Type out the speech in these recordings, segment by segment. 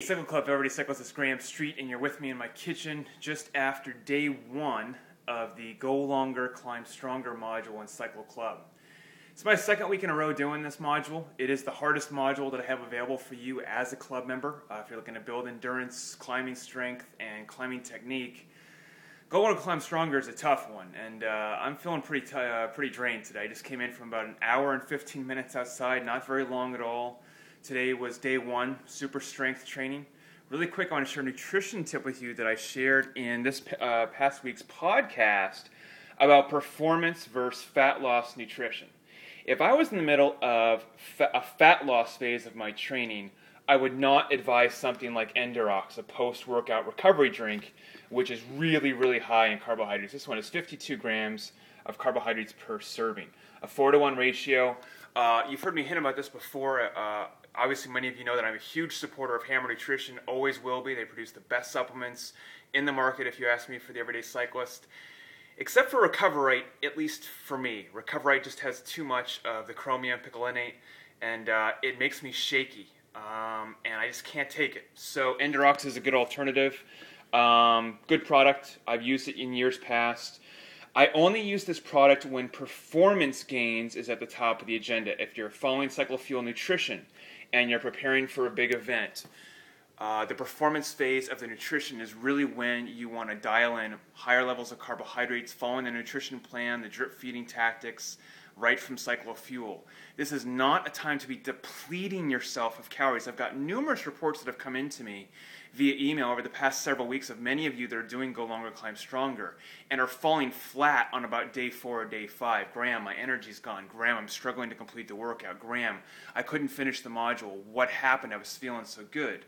Cycle Club, everybody, Cyclist Graham Street, and you're with me in my kitchen just after day one of the Go Longer, Climb Stronger module in Cycle Club. It's my second week in a row doing this module. It is the hardest module that I have available for you as a club member. If you're looking to build endurance, climbing strength, and climbing technique, Go Longer, Climb Stronger is a tough one, and I'm feeling pretty drained today. I just came in from about an hour and 15 minutes outside, not very long at all. Today was day one, super strength training. Really quick, I want to share a nutrition tip with you that I shared in this past week's podcast about performance versus fat loss nutrition. If I was in the middle of a fat loss phase of my training, I would not advise something like Endurox, a post-workout recovery drink, which is really, really high in carbohydrates. This one is 52 grams of carbohydrates per serving. A 4-to-1 ratio. You've heard me hint about this before. Obviously, many of you know that I'm a huge supporter of Hammer Nutrition, always will be. They produce the best supplements in the market, if you ask me, for the everyday cyclist. Except for Recoverite, at least for me. Recoverite just has too much of the chromium picolinate, and it makes me shaky, and I just can't take it. So Endurox is a good alternative. Good product. I've used it in years past. I only use this product when performance gains is at the top of the agenda. If you're following Cyclo-FUEL nutrition and you're preparing for a big event, the performance phase of the nutrition is really when you want to dial in higher levels of carbohydrates, following the nutrition plan, the drip feeding tactics, right from Cyclo-FUEL. This is not a time to be depleting yourself of calories. I've got numerous reports that have come into me via email over the past several weeks of many of you that are doing Go Longer, Climb Stronger and are falling flat on about day 4 or day 5. Graham, my energy's gone. Graham, I'm struggling to complete the workout. Graham, I couldn't finish the module. What happened? I was feeling so good.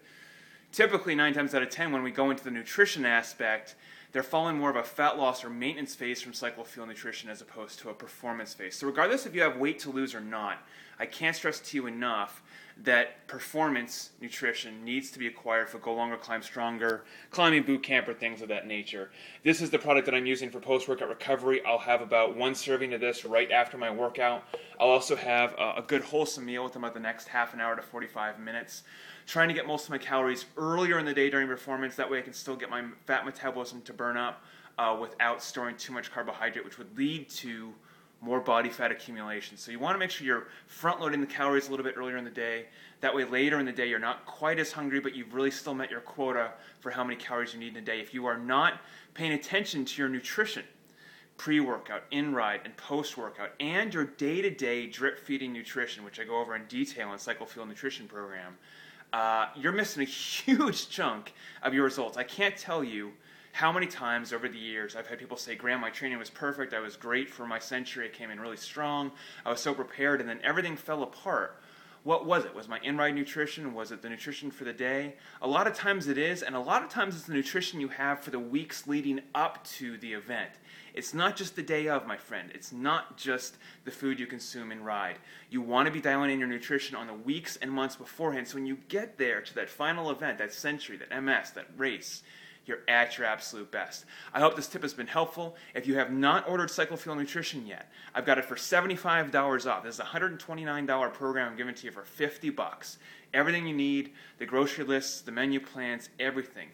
Typically, 9 times out of 10, when we go into the nutrition aspect, they're following more of a fat loss or maintenance phase from Cyclo-FUEL nutrition as opposed to a performance phase. So regardless if you have weight to lose or not, I can't stress to you enough that performance nutrition needs to be acquired for Go Longer, Climb Stronger, climbing boot camp, or things of that nature. This is the product that I'm using for post-workout recovery. I'll have about 1 serving of this right after my workout. I'll also have a good wholesome meal within about the next half an hour to 45 minutes. Trying to get most of my calories earlier in the day during performance. That way I can still get my fat metabolism to burn up without storing too much carbohydrate, which would lead to more body fat accumulation. So you want to make sure you're front-loading the calories a little bit earlier in the day. That way later in the day you're not quite as hungry, but you've really still met your quota for how many calories you need in a day. If you are not paying attention to your nutrition, pre-workout, in-ride, and post-workout, and your day-to-day drip-feeding nutrition, which I go over in detail in Cyclo-FUEL nutrition program, you're missing a huge chunk of your results. I can't tell you how many times over the years I've had people say, Graham, my training was perfect, I was great for my century, I came in really strong, I was so prepared, and then everything fell apart. What was it? Was my in-ride nutrition? Was it the nutrition for the day? A lot of times it is, and a lot of times it's the nutrition you have for the weeks leading up to the event. It's not just the day of, my friend. It's not just the food you consume in ride. You want to be dialing in your nutrition on the weeks and months beforehand, so when you get there to that final event, that century, that MS, that race, you're at your absolute best. I hope this tip has been helpful. If you have not ordered Cyclo-FUEL Nutrition yet, I've got it for $75 off. This is a $129 program I'm giving to you for $50. Everything you need, the grocery lists, the menu plans, everything.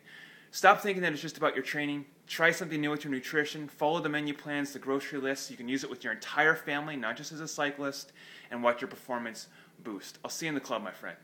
Stop thinking that it's just about your training. Try something new with your nutrition. Follow the menu plans, the grocery lists. You can use it with your entire family, not just as a cyclist, and watch your performance boost. I'll see you in the club, my friend.